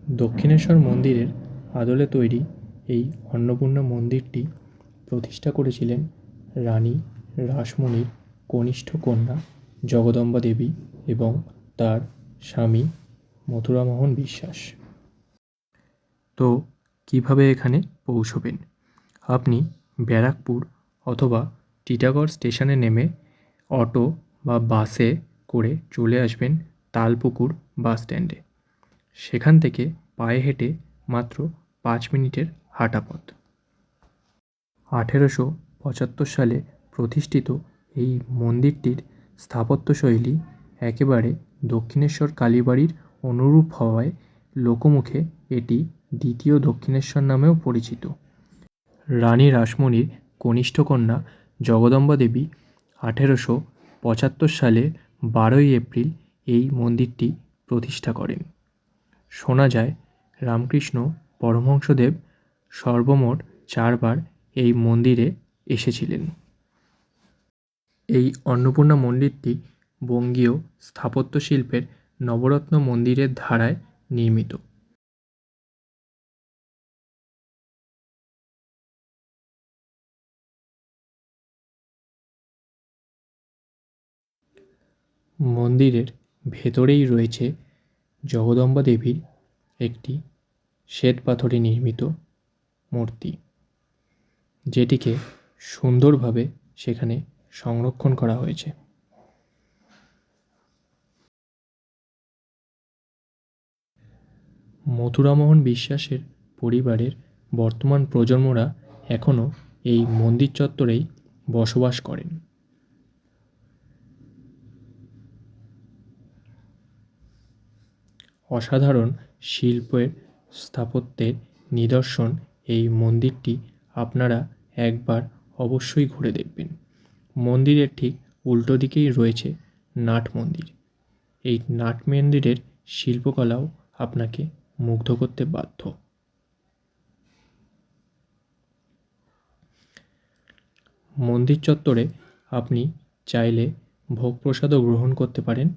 দক্ষিণেশ্বর মন্দিরের আদলে তৈরি এই অন্নপূর্ণা মন্দিরটি প্রতিষ্ঠা করেছিলেন রানী রাসমণির কনিষ্ঠ কন্যা জগদম্বা দেবী এবং তার স্বামী মথুরামোহন বিশ্বাস। তো কীভাবে এখানে পৌঁছবেন? আপনি ব্যারাকপুর অথবা টিটাগড় স্টেশনে নেমে অটো বা বাসে করে চলে আসবেন তালপুকুর বাস স্ট্যান্ডে। সেখান থেকে পায়ে হেঁটে মাত্র 5 মিনিটের হাঁটা পথ। 1875 সালে প্রতিষ্ঠিত এই মন্দিরটির স্থাপত্যশৈলী একেবারে দক্ষিণেশ্বর কালীবাড়ির অনুরূপ হওয়ায় লোকমুখে এটি দ্বিতীয় দক্ষিণেশ্বর নামেও পরিচিত। রানী রাসমণির কনিষ্ঠ কন্যা জগদম্বা দেবী 1875 সালে 12ই এপ্রিল এই মন্দিরটি প্রতিষ্ঠা করেন। শোনা যায় রামকৃষ্ণ পরমহংসদেব সর্বমোট 4 বার এই মন্দিরে এসেছিলেন। এই অন্নপূর্ণা মন্দিরটি বঙ্গীয় স্থাপত্য শিল্পের নবরত্ন মন্দিরের ধারায় নির্মিত। মন্দিরের ভেতরেই রয়েছে জগদম্বা দেবীর একটি শ্বেতপাথরে নির্মিত মূর্তি, যেটিকে সুন্দরভাবে সেখানে সংরক্ষণ করা হয়েছে। মথুরামোহন বিশ্বাসের পরিবারের বর্তমান প্রজন্মরা এখনও এই মন্দির চত্বরেই বসবাস করেন। অসাধারণ শিল্পের স্থাপত্যের নিদর্শন এই মন্দিরটি আপনারা একবার অবশ্যই ঘুরে দেখবেন। মন্দিরের ঠিক উল্টো দিকেই রয়েছে নাট মন্দির। এই নাট মন্দিরের শিল্পকলাও আপনাকে মুগ্ধ করতে বাধ্য। মন্দির চত্বরে আপনি চাইলে ভোগ প্রসাদও গ্রহণ করতে পারেন।